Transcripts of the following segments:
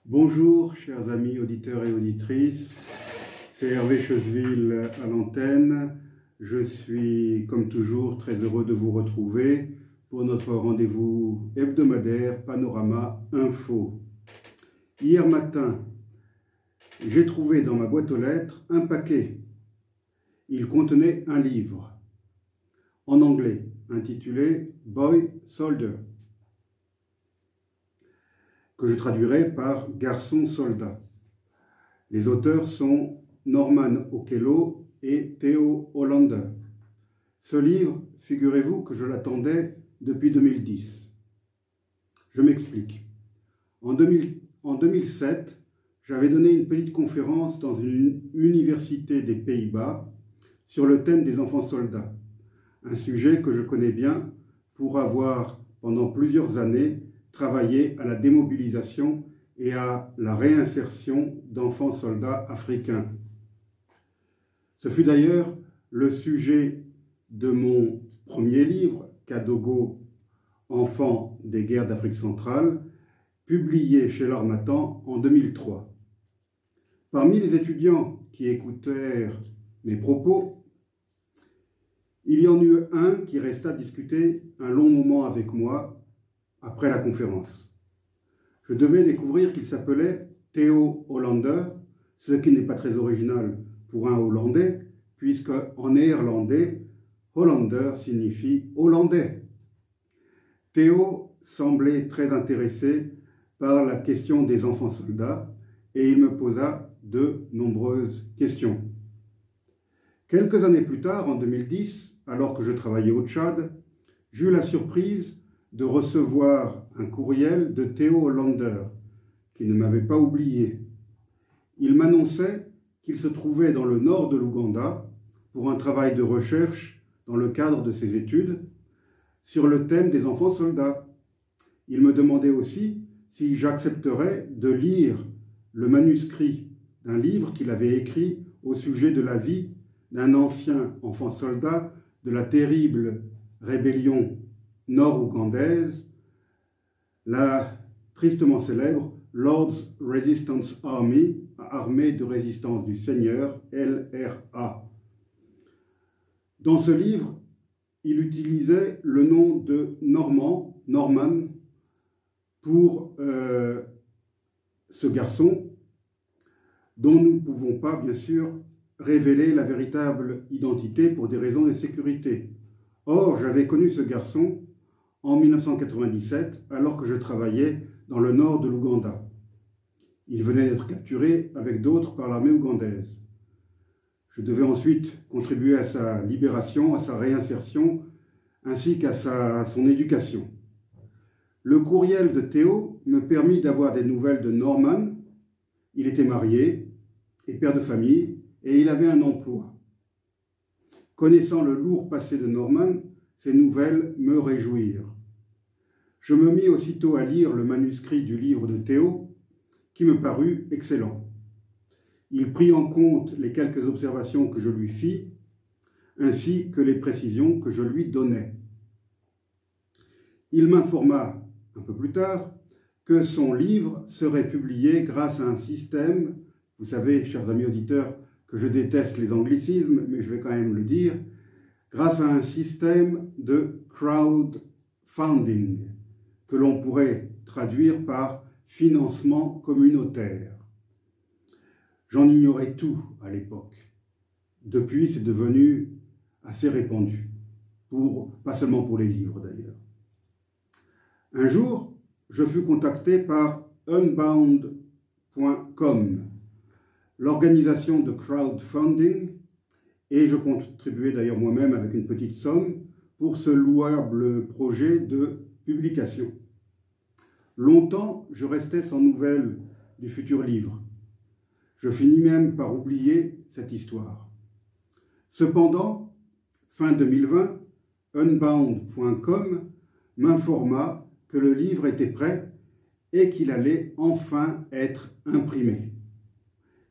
Bonjour, chers amis auditeurs et auditrices, c'est Hervé Chezeville à l'antenne. Je suis, comme toujours, très heureux de vous retrouver pour notre rendez-vous hebdomadaire Panorama Info. Hier matin, j'ai trouvé dans ma boîte aux lettres un paquet. Il contenait un livre en anglais intitulé « Boy Soldier », que je traduirai par « Garçon soldat ». Les auteurs sont Norman Okello et Theo Hollander. Ce livre, figurez-vous que je l'attendais depuis 2010. Je m'explique. En 2007, j'avais donné une petite conférence dans une université des Pays-Bas sur le thème des enfants soldats, un sujet que je connais bien pour avoir, pendant plusieurs années, travaillé à la démobilisation et à la réinsertion d'enfants soldats africains. Ce fut d'ailleurs le sujet de mon premier livre, Kadogo, Enfants des guerres d'Afrique centrale, publié chez l'Harmattan en 2003. Parmi les étudiants qui écoutèrent mes propos, il y en eut un qui resta discuter un long moment avec moi après la conférence. Je devais découvrir qu'il s'appelait Theo Hollander, ce qui n'est pas très original pour un Hollandais, puisque en néerlandais, Hollander signifie Hollandais. Theo semblait très intéressé par la question des enfants soldats et il me posa de nombreuses questions. Quelques années plus tard, en 2010, alors que je travaillais au Tchad, j'eus la surprise de recevoir un courriel de Theo Hollander, qui ne m'avait pas oublié. Il m'annonçait qu'il se trouvait dans le nord de l'Ouganda pour un travail de recherche dans le cadre de ses études sur le thème des enfants soldats. Il me demandait aussi si j'accepterais de lire le manuscrit d'un livre qu'il avait écrit au sujet de la vie d'un ancien enfant soldat de la terrible rébellion nord-ougandaise, la tristement célèbre Lord's Resistance Army, Armée de résistance du Seigneur, LRA. Dans ce livre, il utilisait le nom de Norman, pour ce garçon, dont nous ne pouvons pas, bien sûr, révéler la véritable identité pour des raisons de sécurité. Or, j'avais connu ce garçon en 1997, alors que je travaillais dans le nord de l'Ouganda. Il venait d'être capturé avec d'autres par l'armée ougandaise. Je devais ensuite contribuer à sa libération, à sa réinsertion, ainsi qu'à son éducation. Le courriel de Theo me permit d'avoir des nouvelles de Norman. Il était marié et père de famille, et il avait un emploi. Connaissant le lourd passé de Norman, ces nouvelles me réjouirent. Je me mis aussitôt à lire le manuscrit du livre de Theo, qui me parut excellent. Il prit en compte les quelques observations que je lui fis, ainsi que les précisions que je lui donnais. Il m'informa, un peu plus tard, que son livre serait publié grâce à un système, vous savez, chers amis auditeurs, que je déteste les anglicismes, mais je vais quand même le dire, grâce à un système de crowdfunding, que l'on pourrait traduire par financement communautaire. J'en ignorais tout à l'époque. Depuis, c'est devenu assez répandu, pas seulement pour les livres d'ailleurs. Un jour, je fus contacté par Unbound.com, l'organisation de crowdfunding, et je contribuais d'ailleurs moi-même avec une petite somme pour ce louable projet de publication. Longtemps, je restais sans nouvelles du futur livre. Je finis même par oublier cette histoire. Cependant, fin 2020, Unbound.com m'informa que le livre était prêt et qu'il allait enfin être imprimé.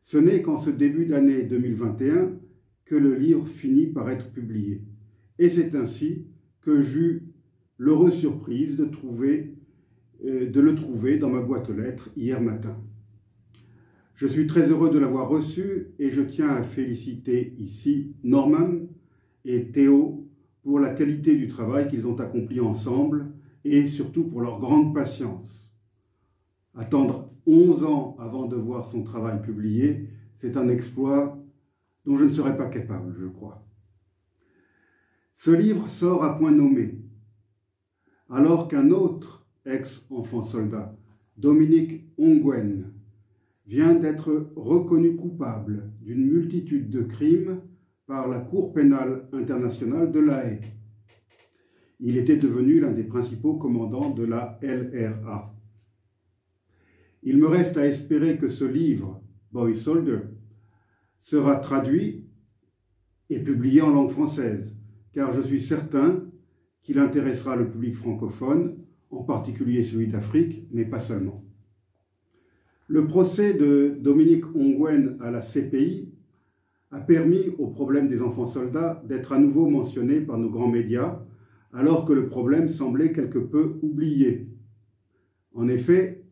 Ce n'est qu'en ce début d'année 2021 que le livre finit par être publié. Et c'est ainsi que j'eus l'heureuse surprise de le trouver dans ma boîte aux lettres hier matin. Je suis très heureux de l'avoir reçu et je tiens à féliciter ici Norman et Théo pour la qualité du travail qu'ils ont accompli ensemble et surtout pour leur grande patience. Attendre 11 ans avant de voir son travail publié, c'est un exploit dont je ne serais pas capable, je crois. Ce livre sort à point nommé, alors qu'un autre ex-enfant soldat, Dominique Ongwen, vient d'être reconnu coupable d'une multitude de crimes par la Cour pénale internationale de La Haye. Il était devenu l'un des principaux commandants de la LRA. Il me reste à espérer que ce livre, Boy Soldier, sera traduit et publié en langue française, car je suis certain qu'il intéressera le public francophone, en particulier celui d'Afrique, mais pas seulement. Le procès de Dominique Ongwen à la CPI a permis au problème des enfants soldats d'être à nouveau mentionné par nos grands médias, alors que le problème semblait quelque peu oublié. En effet,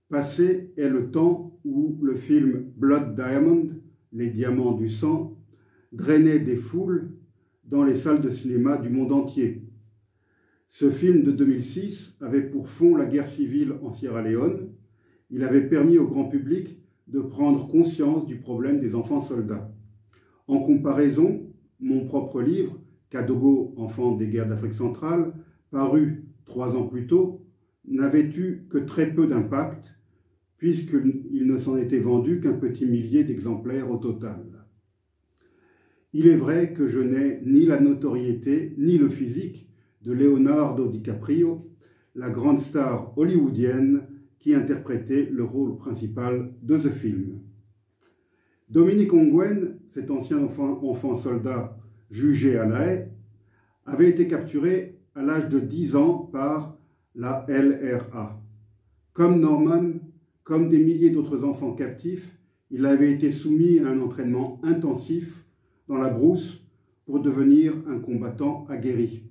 passé est le temps où le film Blood Diamond, les diamants du sang, drainait des foules dans les salles de cinéma du monde entier. Ce film de 2006 avait pour fond la guerre civile en Sierra Leone. Il avait permis au grand public de prendre conscience du problème des enfants soldats. En comparaison, mon propre livre, Kadogo, enfant des guerres d'Afrique centrale, paru 3 ans plus tôt, n'avait eu que très peu d'impact, puisqu'il ne s'en était vendu qu'un petit millier d'exemplaires au total. Il est vrai que je n'ai ni la notoriété, ni le physique de Leonardo DiCaprio, la grande star hollywoodienne qui interprétait le rôle principal de ce film. Dominique Ongwen, cet ancien enfant soldat jugé à La Haye, avait été capturé à l'âge de 10 ans par la LRA. Comme Norman, comme des milliers d'autres enfants captifs, il avait été soumis à un entraînement intensif dans la brousse pour devenir un combattant aguerri.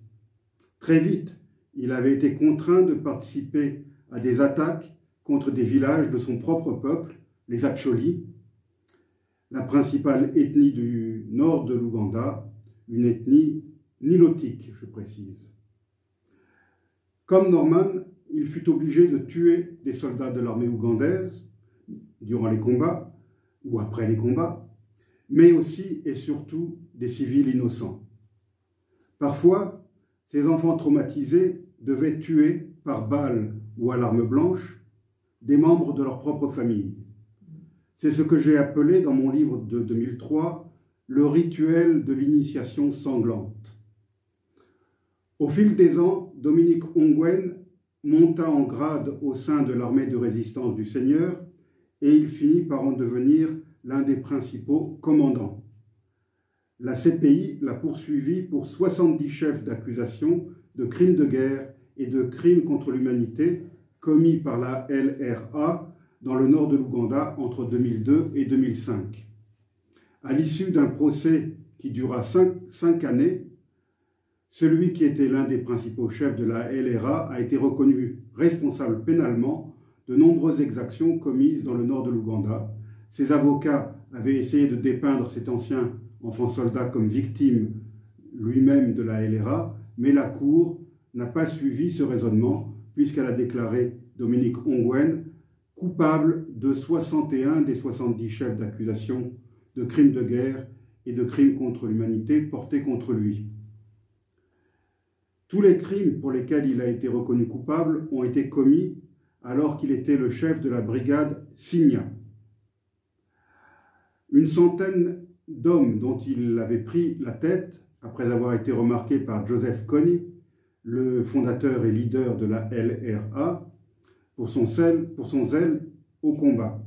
Très vite, il avait été contraint de participer à des attaques contre des villages de son propre peuple, les Acholi, la principale ethnie du nord de l'Ouganda, une ethnie nilotique, je précise. Comme Norman, il fut obligé de tuer des soldats de l'armée ougandaise durant les combats ou après les combats, mais aussi et surtout des civils innocents. Parfois, ces enfants traumatisés devaient tuer par balle ou à l'arme blanche des membres de leur propre famille. C'est ce que j'ai appelé dans mon livre de 2003 le rituel de l'initiation sanglante. Au fil des ans, Dominique Ongwen monta en grade au sein de l'armée de résistance du Seigneur et il finit par en devenir l'un des principaux commandants. La CPI l'a poursuivi pour 70 chefs d'accusation de crimes de guerre et de crimes contre l'humanité commis par la LRA dans le nord de l'Ouganda entre 2002 et 2005. À l'issue d'un procès qui dura 5 années, celui qui était l'un des principaux chefs de la LRA a été reconnu responsable pénalement de nombreuses exactions commises dans le nord de l'Ouganda. Ses avocats avaient essayé de dépeindre cet ancien enfant soldat comme victime lui-même de la LRA, mais la Cour n'a pas suivi ce raisonnement puisqu'elle a déclaré Dominique Ongwen coupable de 61 des 70 chefs d'accusation de crimes de guerre et de crimes contre l'humanité portés contre lui. Tous les crimes pour lesquels il a été reconnu coupable ont été commis alors qu'il était le chef de la brigade Signa. Une centaine d'hommes dont il avait pris la tête, après avoir été remarqué par Joseph Kony, le fondateur et leader de la LRA, pour son zèle au combat.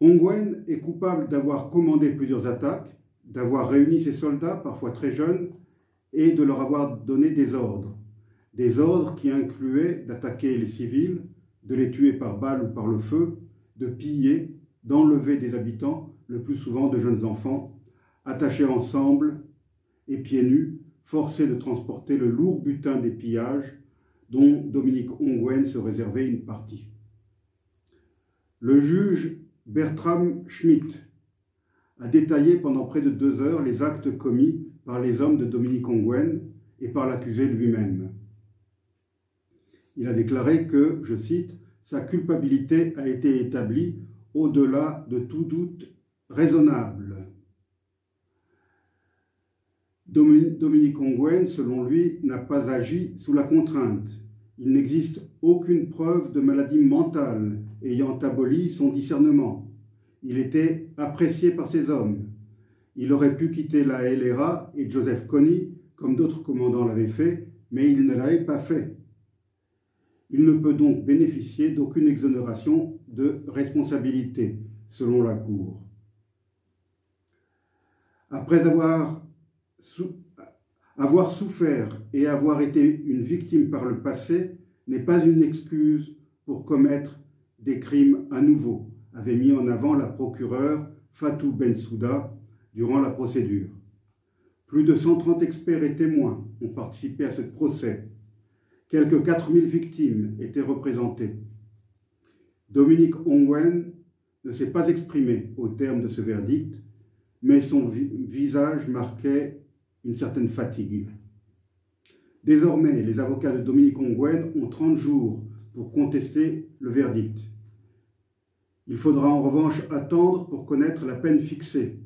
Ongwen est coupable d'avoir commandé plusieurs attaques, d'avoir réuni ses soldats, parfois très jeunes, et de leur avoir donné des ordres qui incluaient d'attaquer les civils, de les tuer par balle ou par le feu, de piller, d'enlever des habitants, le plus souvent de jeunes enfants, attachés ensemble et pieds nus, forcés de transporter le lourd butin des pillages dont Dominique Ongwen se réservait une partie. Le juge Bertram Schmitt a détaillé pendant près de 2 heures les actes commis par les hommes de Dominique Ongwen et par l'accusé lui-même. Il a déclaré que, je cite, « sa culpabilité a été établie au-delà de tout doute raisonnable ». Dominique Ongwen, selon lui, n'a pas agi sous la contrainte. Il n'existe aucune preuve de maladie mentale ayant aboli son discernement. Il était apprécié par ses hommes. Il aurait pu quitter la LRA et Joseph Kony, comme d'autres commandants l'avaient fait, mais il ne l'avait pas fait. Il ne peut donc bénéficier d'aucune exonération de responsabilité, selon la Cour. Après avoir souffert et avoir été une victime par le passé n'est pas une excuse pour commettre des crimes à nouveau, avait mis en avant la procureure Fatou Bensouda durant la procédure. Plus de 130 experts et témoins ont participé à ce procès. Quelques 4000 victimes étaient représentées. Dominique Ongwen ne s'est pas exprimé au terme de ce verdict, mais son visage marquait une certaine fatigue. Désormais, les avocats de Dominique Ongwen ont 30 jours pour contester le verdict. Il faudra en revanche attendre pour connaître la peine fixée.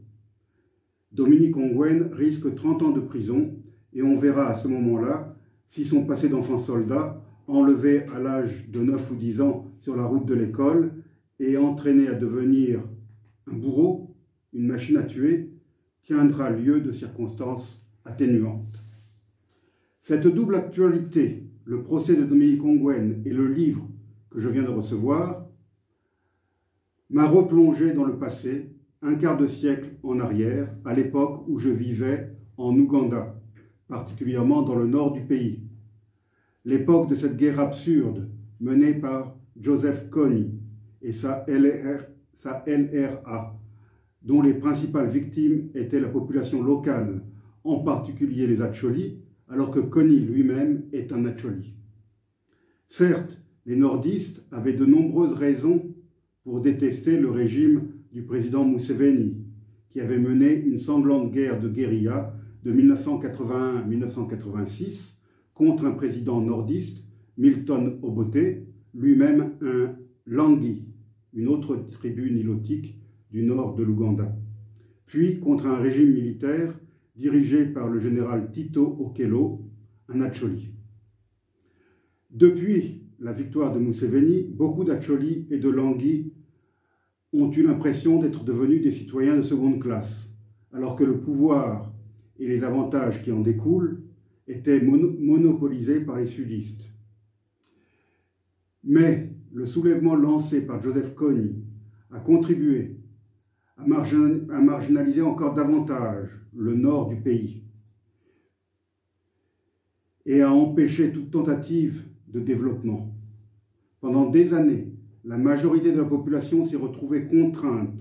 Dominique Ongwen risque 30 ans de prison et on verra à ce moment-là si son passé d'enfant soldat, enlevé à l'âge de 9 ou 10 ans sur la route de l'école et entraîné à devenir un bourreau, une machine à tuer, tiendra lieu de circonstances atténuantes. Cette double actualité, le procès de Dominique Ongwen et le livre que je viens de recevoir, m'a replongé dans le passé, un quart de siècle en arrière, à l'époque où je vivais en Ouganda, particulièrement dans le nord du pays. L'époque de cette guerre absurde menée par Joseph Kony et sa LRA, dont les principales victimes étaient la population locale, en particulier les Acholi, alors que Kony lui-même est un Acholi. Certes, les nordistes avaient de nombreuses raisons pour détester le régime du président Museveni, qui avait mené une sanglante guerre de guérilla de 1981 à 1986 contre un président nordiste, Milton Obote, lui-même un Langi, une autre tribu nilotique du nord de l'Ouganda, puis contre un régime militaire dirigé par le général Tito Okello, un Acholi. Depuis la victoire de Museveni, beaucoup d'Acholi et de Langi ont eu l'impression d'être devenus des citoyens de seconde classe, alors que le pouvoir et les avantages qui en découlent étaient monopolisés par les sudistes. Mais le soulèvement lancé par Joseph Kony a contribué à marginaliser encore davantage le nord du pays et à empêcher toute tentative de développement. Pendant des années, la majorité de la population s'est retrouvée contrainte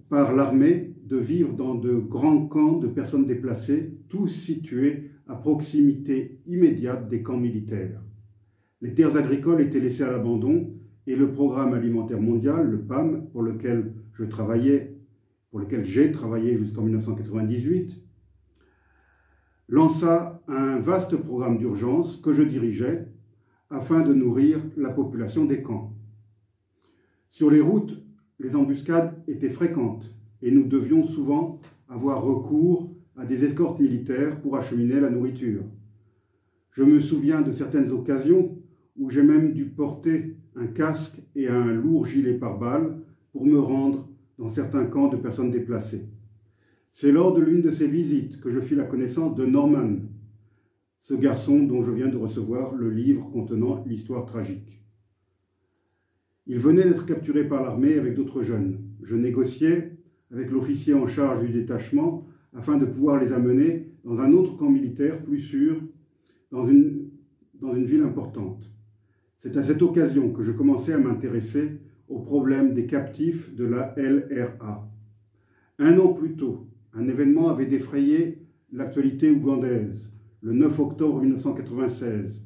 par l'armée de vivre dans de grands camps de personnes déplacées, tous situés à proximité immédiate des camps militaires. Les terres agricoles étaient laissées à l'abandon et le Programme alimentaire mondial, le PAM, pour lequel j'ai travaillé jusqu'en 1998, lança un vaste programme d'urgence que je dirigeais afin de nourrir la population des camps. Sur les routes, les embuscades étaient fréquentes et nous devions souvent avoir recours à des escortes militaires pour acheminer la nourriture. Je me souviens de certaines occasions où j'ai même dû porter un casque et un lourd gilet pare-balles pour me rendre dans certains camps de personnes déplacées. C'est lors de l'une de ces visites que je fis la connaissance de Norman, ce garçon dont je viens de recevoir le livre contenant l'histoire tragique. Il venait d'être capturé par l'armée avec d'autres jeunes. Je négociais avec l'officier en charge du détachement afin de pouvoir les amener dans un autre camp militaire plus sûr, dans une ville importante. C'est à cette occasion que je commençais à m'intéresser au problème des captifs de la LRA. 1 an plus tôt, un événement avait défrayé l'actualité ougandaise. Le 9 octobre 1996,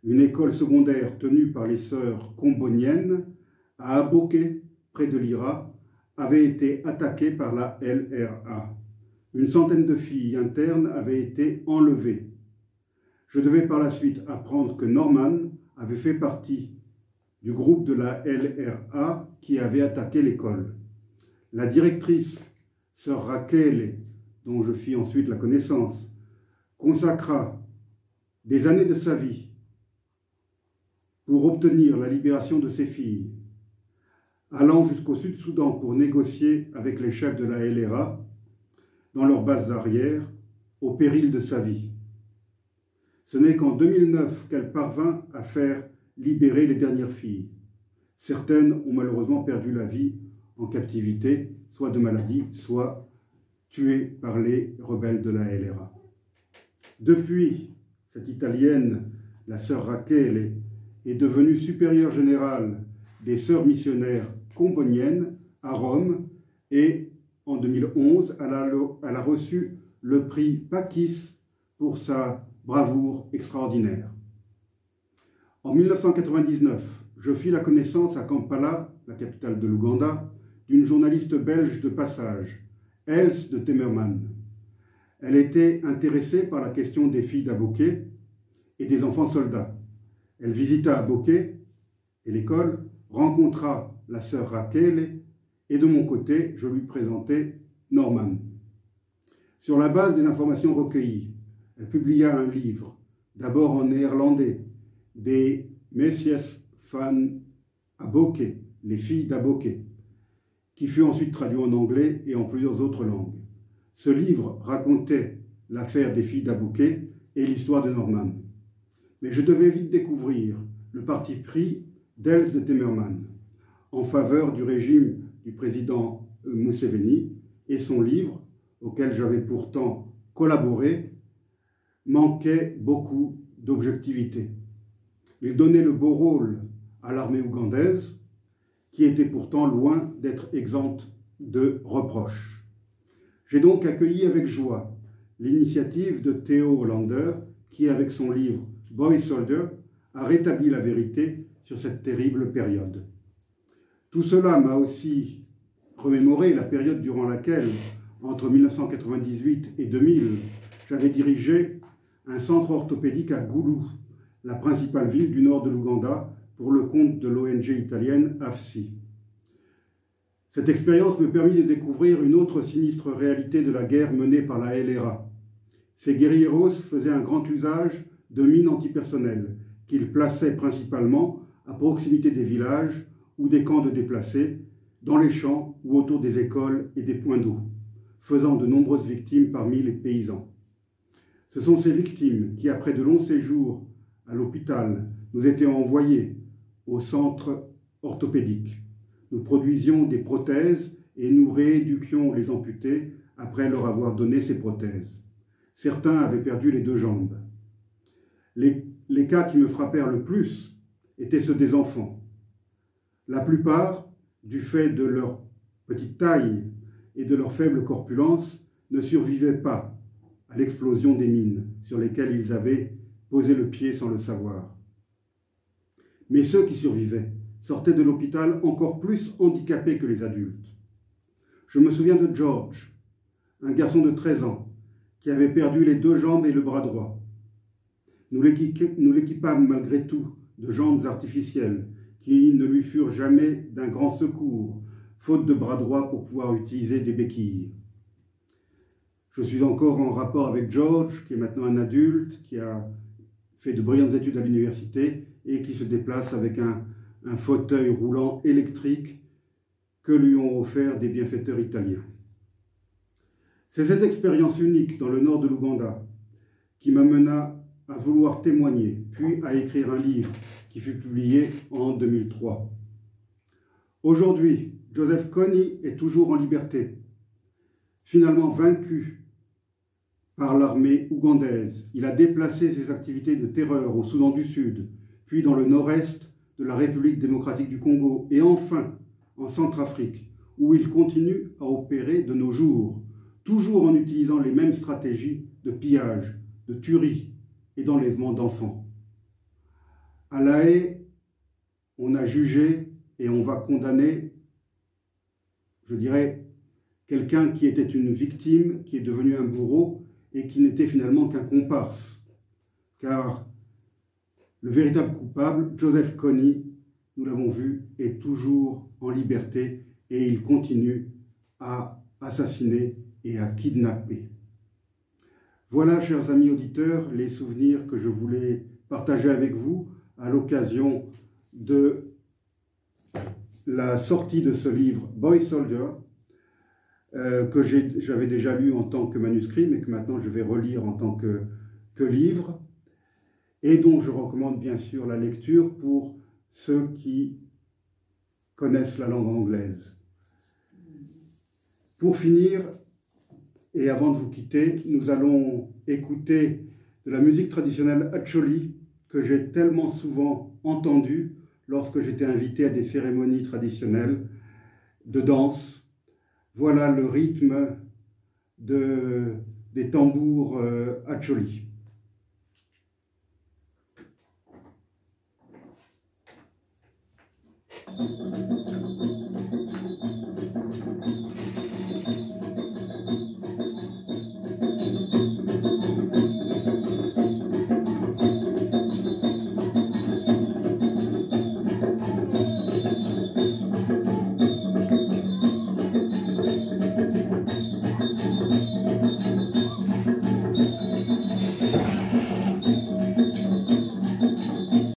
une école secondaire tenue par les sœurs comboniennes à Aboké, près de Lira, avait été attaqué par la LRA. Une centaine de filles internes avaient été enlevées. Je devais par la suite apprendre que Norman avait fait partie du groupe de la LRA qui avait attaqué l'école. La directrice, sœur Raquel, dont je fis ensuite la connaissance, consacra des années de sa vie pour obtenir la libération de ses filles, allant jusqu'au Sud-Soudan pour négocier avec les chefs de la LRA dans leurs bases arrières, au péril de sa vie. Ce n'est qu'en 2009 qu'elle parvint à faire libérer les dernières filles. Certaines ont malheureusement perdu la vie en captivité, soit de maladie, soit tuées par les rebelles de la LRA. Depuis, cette Italienne, la sœur Raquel, est devenue supérieure générale des sœurs missionnaires comboniennes à Rome et en 2011, elle a reçu le prix Pakis pour sa bravoure extraordinaire. En 1999, je fis la connaissance à Kampala, la capitale de l'Ouganda, d'une journaliste belge de passage, Els de Timmerman. Elle était intéressée par la question des filles d'Aboké et des enfants soldats. Elle visita Aboké et l'école, rencontra la sœur Raquel et de mon côté, je lui présentai Norman. Sur la base des informations recueillies, elle publia un livre, d'abord en néerlandais, des Meisjes van Aboké, les filles d'Aboké, qui fut ensuite traduit en anglais et en plusieurs autres langues. Ce livre racontait l'affaire des filles d'Aboké et l'histoire de Norman. Mais je devais vite découvrir le parti pris d'Els de Timmerman en faveur du régime du président Museveni, et son livre, auquel j'avais pourtant collaboré, manquait beaucoup d'objectivité. Il donnait le beau rôle à l'armée ougandaise, qui était pourtant loin d'être exempte de reproches. J'ai donc accueilli avec joie l'initiative de Theo Hollander, qui, avec son livre Boy Soldier, a rétabli la vérité sur cette terrible période. Tout cela m'a aussi remémoré la période durant laquelle, entre 1998 et 2000, j'avais dirigé un centre orthopédique à Goulou, la principale ville du nord de l'Ouganda, pour le compte de l'ONG italienne AFSI. Cette expérience me permit de découvrir une autre sinistre réalité de la guerre menée par la LRA. Ces guérilleros faisaient un grand usage de mines antipersonnelles qu'ils plaçaient principalement à proximité des villages ou des camps de déplacés, dans les champs ou autour des écoles et des points d'eau, faisant de nombreuses victimes parmi les paysans. Ce sont ces victimes qui, après de longs séjours à l'hôpital, nous étaient envoyées au centre orthopédique. Nous produisions des prothèses et nous rééduquions les amputés après leur avoir donné ces prothèses. Certains avaient perdu les 2 jambes. Les cas qui me frappèrent le plus étaient ceux des enfants. La plupart, du fait de leur petite taille et de leur faible corpulence, ne survivaient pas à l'explosion des mines sur lesquelles ils avaient posé le pied sans le savoir. Mais ceux qui survivaient sortaient de l'hôpital encore plus handicapés que les adultes. Je me souviens de George, un garçon de 13 ans, qui avait perdu les 2 jambes et le bras droit. Nous l'équipâmes malgré tout de jambes artificielles qui ne lui furent jamais d'un grand secours, faute de bras droit pour pouvoir utiliser des béquilles. Je suis encore en rapport avec George, qui est maintenant un adulte, qui a fait de brillantes études à l'université et qui se déplace avec un fauteuil roulant électrique que lui ont offert des bienfaiteurs italiens. C'est cette expérience unique dans le nord de l'Ouganda qui m'amena à vouloir témoigner, puis à écrire un livre qui fut publié en 2003. Aujourd'hui, Joseph Kony est toujours en liberté. Finalement vaincu par l'armée ougandaise, il a déplacé ses activités de terreur au Soudan du Sud, puis dans le nord-est de la République démocratique du Congo, et enfin en Centrafrique, où il continue à opérer de nos jours, toujours en utilisant les mêmes stratégies de pillage, de tuerie et d'enlèvement d'enfants. À La Haye, on a jugé et on va condamner, je dirais, quelqu'un qui était une victime, qui est devenu un bourreau et qui n'était finalement qu'un comparse. Car le véritable coupable, Joseph Kony, nous l'avons vu, est toujours en liberté et il continue à assassiner et à kidnapper. Voilà, chers amis auditeurs, les souvenirs que je voulais partager avec vous à l'occasion de la sortie de ce livre Boy Soldier, que j'avais déjà lu en tant que manuscrit, mais que maintenant je vais relire en tant que livre, et dont je recommande bien sûr la lecture pour ceux qui connaissent la langue anglaise. Pour finir, et avant de vous quitter, nous allons écouter de la musique traditionnelle Acholi, que j'ai tellement souvent entendue lorsque j'étais invité à des cérémonies traditionnelles de danse. Voilà le rythme des tambours Acholi.